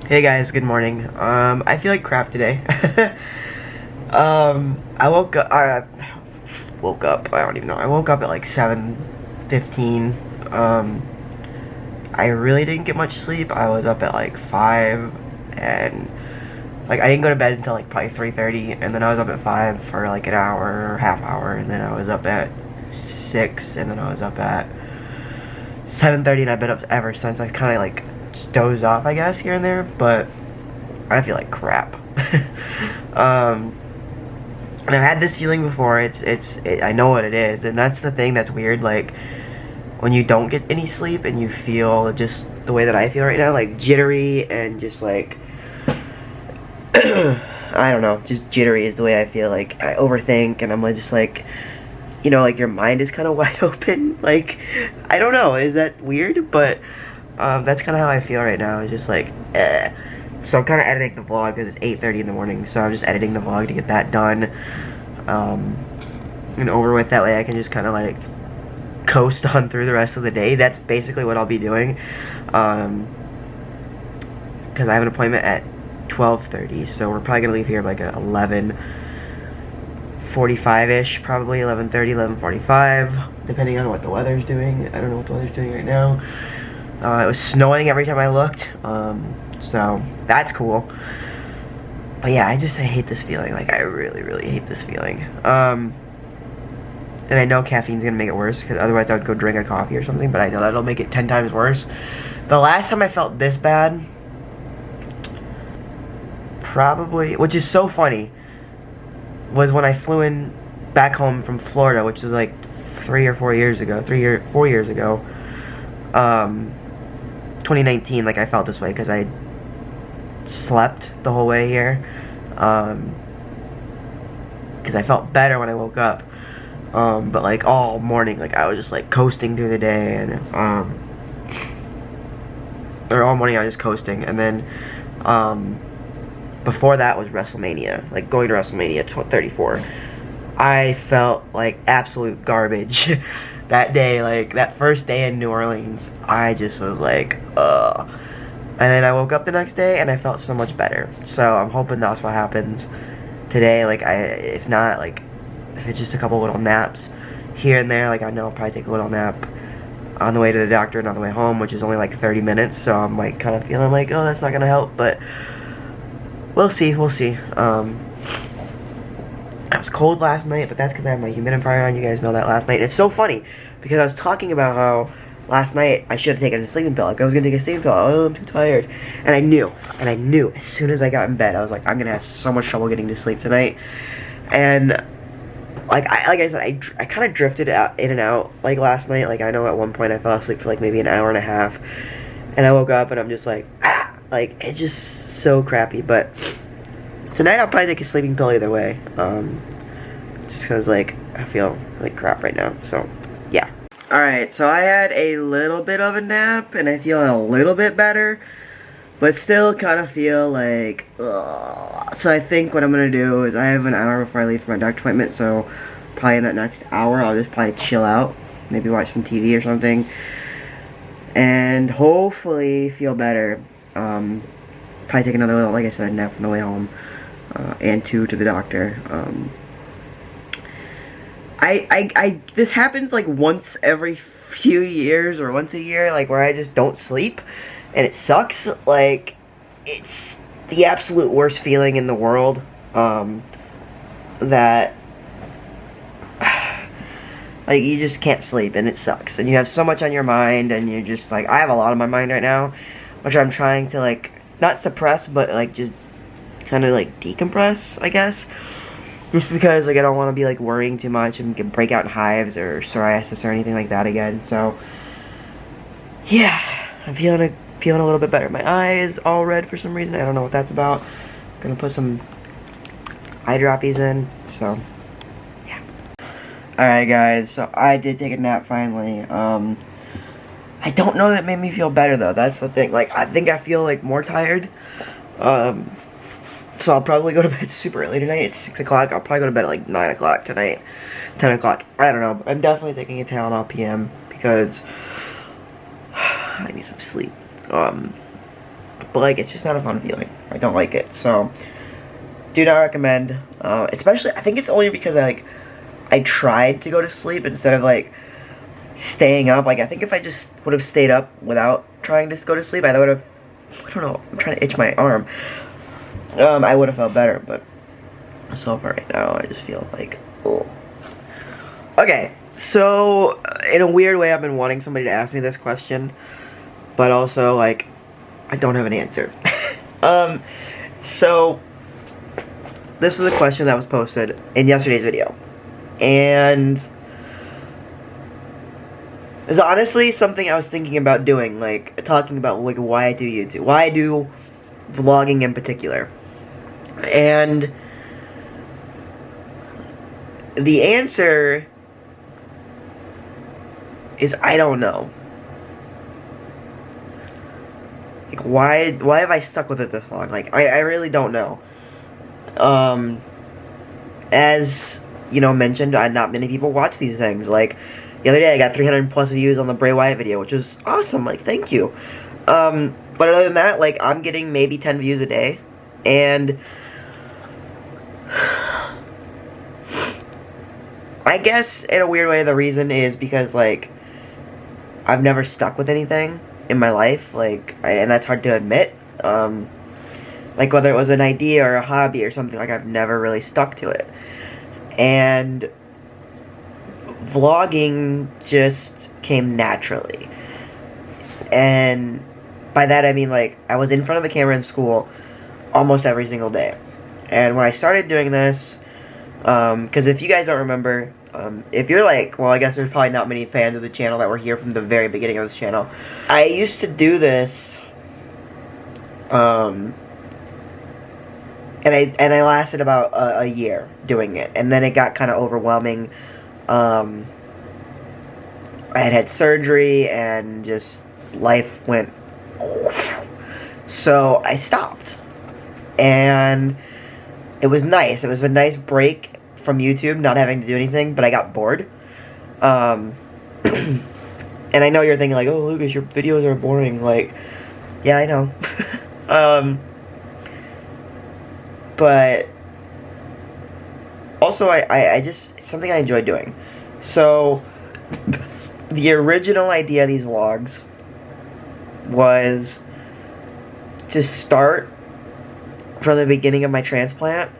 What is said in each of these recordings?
Hey guys, good morning. I feel like crap today. I woke up. I don't even know. I woke up at like 7:15. I really didn't get much sleep. I was up at like 5, and like I didn't go to bed until like probably 3:30, and then I was up at 5 for like an hour or half hour, and then I was up at 6, and then I was up at 7:30, and I've been up ever since. I kind of like just dozed off, I guess, here and there, but I feel like crap. And I've had this feeling before. I know what it is, and that's the thing that's weird. Like when you don't get any sleep and you feel just the way that I feel right now, like jittery and just like I don't know, just jittery is the way I feel. Like I overthink, and I'm just like, you know, like your mind is kind of wide open. Like I don't know, is that weird? But that's kind of how I feel right now. It's just like, eh. So I'm kind of editing the vlog because it's 8:30 in the morning. So I'm just editing the vlog to get that done and over with. That way I can just kind of like coast on through the rest of the day. That's basically what I'll be doing. Because I have an appointment at 12:30. So we're probably going to leave here like at 11:45-ish, probably 11:30, 11:45, depending on what the weather's doing. I don't know what the weather's doing right now. It was snowing every time I looked, so that's cool. But yeah, I hate this feeling. Like, I really, really hate this feeling. And I know caffeine's gonna make it worse, because otherwise I would go drink a coffee or something, but I know that'll make it 10 times worse. The last time I felt this bad, probably, which is so funny, was when I flew in back home from Florida, which was like 4 years ago. 2019, like I felt this way because I slept the whole way here, because I felt better when I woke up, but like all morning, like I was just like coasting through the day, and or all morning I was just coasting, and then before that was WrestleMania, like going to WrestleMania 34. I felt like absolute garbage that day. Like that first day in New Orleans, I just was like, ugh. And then I woke up the next day and I felt so much better. So I'm hoping that's what happens today. Like if not, like if it's just a couple little naps here and there, like I know I'll probably take a little nap on the way to the doctor and on the way home, which is only like 30 minutes. So I'm like kind of feeling like, oh, that's not gonna help, but we'll see. I was cold last night, but that's because I have my humidifier on. You guys know that last night. It's so funny because I was talking about how last night I should have taken a sleeping pill. Like I was gonna take a sleeping pill. Oh, I'm too tired, and I knew as soon as I got in bed, I was like, I'm gonna have so much trouble getting to sleep tonight. And like I said, I kind of drifted out, in and out like last night. Like I know at one point I fell asleep for like maybe an hour and a half, and I woke up and I'm just like, like it's just so crappy. But tonight I'll probably take a sleeping pill either way, just because like I feel like crap right now. So yeah. Alright, so I had a little bit of a nap and I feel a little bit better, but still kind of feel like, ugh. So I think what I'm gonna do is I have an hour before I leave for my doctor appointment, so probably in that next hour I'll just probably chill out, maybe watch some TV or something, and hopefully feel better. Probably take another little, like I said, nap on the way home. And 2 to the doctor. This happens like once every few years or once a year, like where I just don't sleep, and it sucks. Like it's the absolute worst feeling in the world. That like you just can't sleep, and it sucks, and you have so much on your mind, and you're just like, I have a lot on my mind right now, which I'm trying to like not suppress, but like just kind of like decompress, I guess, just because like I don't want to be like worrying too much and can break out in hives or psoriasis or anything like that again. So yeah, I'm feeling a little bit better. My eye is all red for some reason. I don't know what that's about. I'm gonna put some eye droppies in. So yeah. Alright guys, so I did take a nap finally. I don't know that it made me feel better though. That's the thing. Like I think I feel like more tired. So I'll probably go to bed super early tonight. It's 6 o'clock. I'll probably go to bed at like 9 o'clock tonight. 10 o'clock. I don't know. I'm definitely taking a Tylenol PM because I need some sleep. but like it's just not a fun feeling. I don't like it, so do not recommend. Especially, I think it's only because I tried to go to sleep instead of like staying up. Like I think if I just would have stayed up without trying to go to sleep, I would have. I don't know. I'm trying to itch my arm. I would have felt better, but so far right now, I just feel like, oh. Okay, so in a weird way, I've been wanting somebody to ask me this question, but also like, I don't have an answer. So this was a question that was posted in yesterday's video, and it's honestly something I was thinking about doing, like talking about like why I do YouTube, why I do vlogging in particular, and the answer is I don't know. Like why have I stuck with it this long? Like I really don't know. As you know, mentioned, not many people watch these things. Like the other day, I got 300 plus views on the Bray Wyatt video, which is awesome. Like thank you. But other than that, like I'm getting maybe 10 views a day, and I guess in a weird way the reason is because like I've never stuck with anything in my life, like and that's hard to admit. Like whether it was an idea or a hobby or something, like I've never really stuck to it. And vlogging just came naturally. And by that I mean like I was in front of the camera in school almost every single day. And when I started doing this, because if you guys don't remember, if you're like, well, I guess there's probably not many fans of the channel that were here from the very beginning of this channel. I used to do this, and I lasted about a year doing it, and then it got kind of overwhelming. I had surgery, and just life went, so I stopped, and it was nice. It was a nice break from YouTube, not having to do anything, but I got bored. And I know you're thinking like, oh, Lucas, your videos are boring. Like, yeah, I know. But also I just, it's something I enjoy doing. So the original idea of these vlogs was to start from the beginning of my transplant.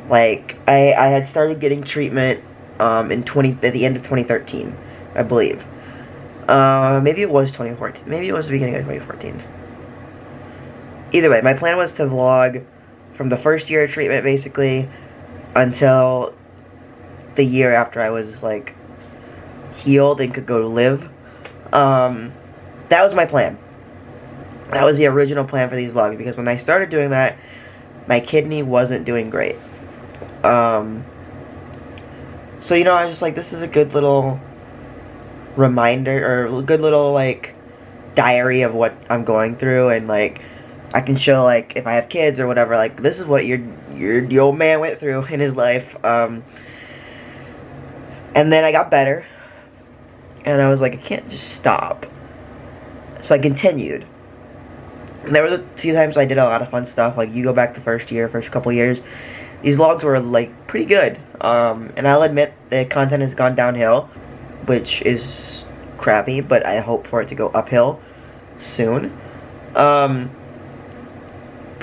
Like I had started getting treatment at the end of 2013, I believe. Maybe it was 2014. Maybe it was the beginning of 2014. Either way, my plan was to vlog from the first year of treatment basically until the year after I was like healed and could go live. That was my plan. That was the original plan for these vlogs, because when I started doing that, my kidney wasn't doing great. So, you know, I was just like, this is a good little reminder, or a good little, like, diary of what I'm going through, and, like, I can show, like, if I have kids or whatever, like, this is what your old man went through in his life. And then I got better, and I was like, I can't just stop. So I continued. And there was a few times I did a lot of fun stuff, like, you go back the first couple years, these vlogs were, like, pretty good. And I'll admit, the content has gone downhill, which is crappy, but I hope for it to go uphill soon. But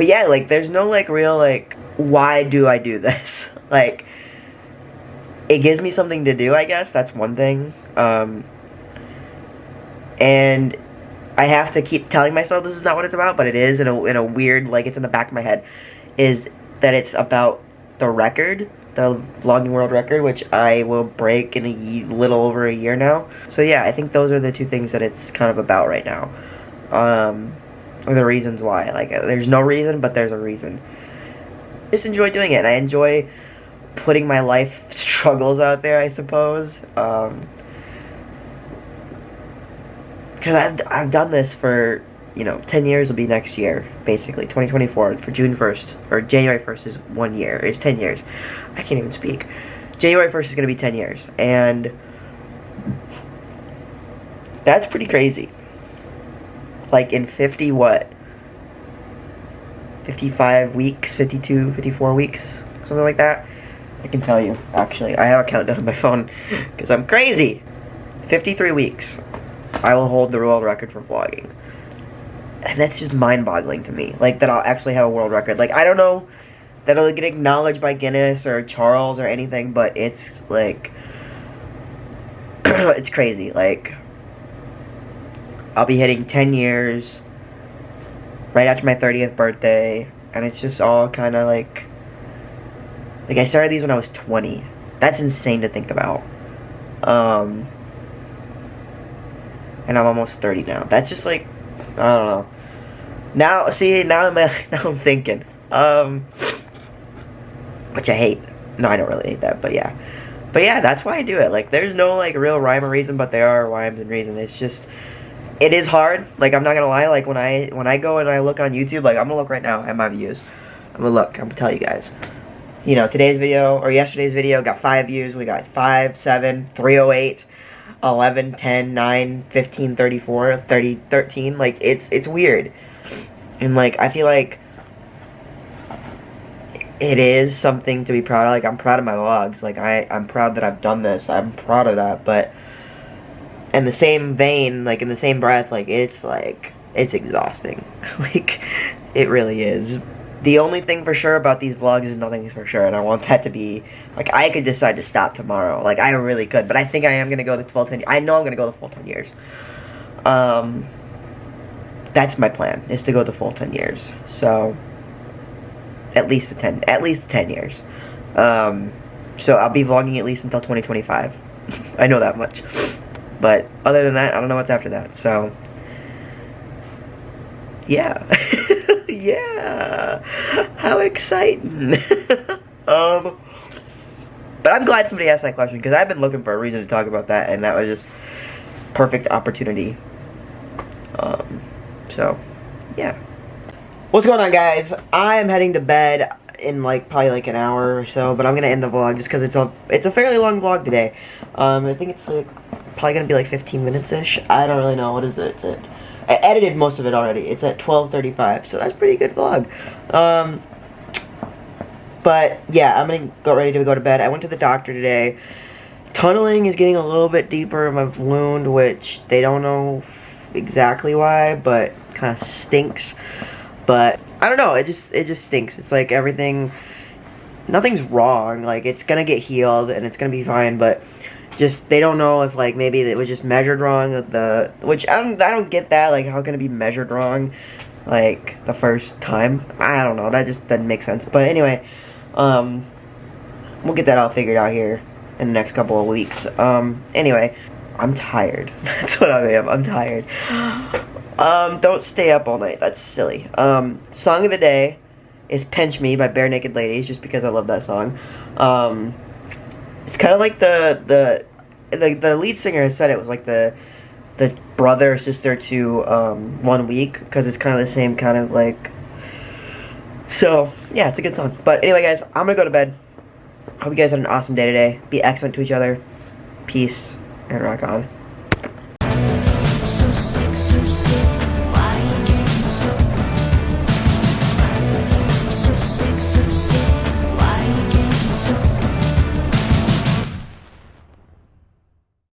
yeah, like, there's no, like, real, like, why do I do this? Like, it gives me something to do, I guess, that's one thing. And I have to keep telling myself this is not what it's about, but it is in a weird, like, it's in the back of my head, is that it's about the record, the vlogging world record, which I will break in a little over a year now. So yeah, I think those are the two things that it's kind of about right now. Or the reasons why. Like, there's no reason, but there's a reason. I just enjoy doing it, and I enjoy putting my life struggles out there, I suppose. Because I've done this for, you know, 10 years will be next year, basically. 2024, for June 1st, or January 1st is 1 year, it's 10 years. I can't even speak. January 1st is going to be 10 years, and that's pretty crazy. Like, in 50, what, 55 weeks, 52, 54 weeks, something like that. I can tell you, actually. I have a countdown on my phone, because I'm crazy. 53 weeks. I will hold the world record for vlogging. And that's just mind-boggling to me. Like, that I'll actually have a world record. Like, I don't know that it'll get acknowledged by Guinness or Charles or anything, but it's, like, it's crazy. Like, I'll be hitting 10 years right after my 30th birthday, and it's just all kind of, like, I started these when I was 20. That's insane to think about. And I'm almost 30 now. That's just, like, I don't know. Now, see, now I'm thinking. Which I hate. No, I don't really hate that, but yeah. But yeah, that's why I do it. Like, there's no, like, real rhyme or reason, but there are rhymes and reason. It's just, it is hard. Like, I'm not gonna lie. Like, when I go and I look on YouTube, like, I'm gonna look right now at my views. I'm gonna look. I'm gonna tell you guys. You know, today's video, or yesterday's video, got 5 views. We got 5, 7, 308, 11, 10, 9, 15, 34, 30, 13. Like, it's weird. And, like, I feel like it is something to be proud of. Like, I'm proud of my vlogs. Like, I'm proud that I've done this. I'm proud of that. But in the same vein, like, in the same breath, like, it's exhausting. Like, it really is. The only thing for sure about these vlogs is nothing's for sure, and I want that to be, like, I could decide to stop tomorrow. Like, I really could, but I think I am going to go the 12, 10, I know I'm going to go the full 10 years. That's my plan, is to go the full 10 years. So, at least 10 years. So I'll be vlogging at least until 2025. I know that much. But, other than that, I don't know what's after that, so, yeah. Yeah, how exciting. But I'm glad somebody asked that question, because I've been looking for a reason to talk about that, and that was just perfect opportunity. So, yeah. What's going on, guys? I am heading to bed in, like, probably, like, an hour or so, but I'm gonna end the vlog just because it's a fairly long vlog today. I think it's, like, probably gonna be, like, 15 minutes-ish. I don't really know. What is it? I edited most of it already. It's at 12:35, so that's a pretty good vlog. But, yeah, I'm gonna get ready to go to bed. I went to the doctor today. Tunneling is getting a little bit deeper in my wound, which they don't know exactly why, but kind of stinks. But, I don't know, it just stinks. It's like nothing's wrong. Like, it's gonna get healed, and it's gonna be fine, but just, they don't know if, like, maybe it was just measured wrong, which, I don't get that, like, how can it be measured wrong, like, the first time? I don't know, that just doesn't make sense, but anyway, we'll get that all figured out here in the next couple of weeks. Anyway, I'm tired, that's what I am, I'm tired. Don't stay up all night, that's silly. Song of the day is Pinch Me by Barenaked Ladies, just because I love that song. It's kind of like the lead singer has said it was like the brother or sister to 1 Week, because it's kind of the same kind of, like, so yeah, it's a good song. But anyway, guys, I'm gonna go to bed. Hope you guys had an awesome day today. Be excellent to each other. Peace and rock on.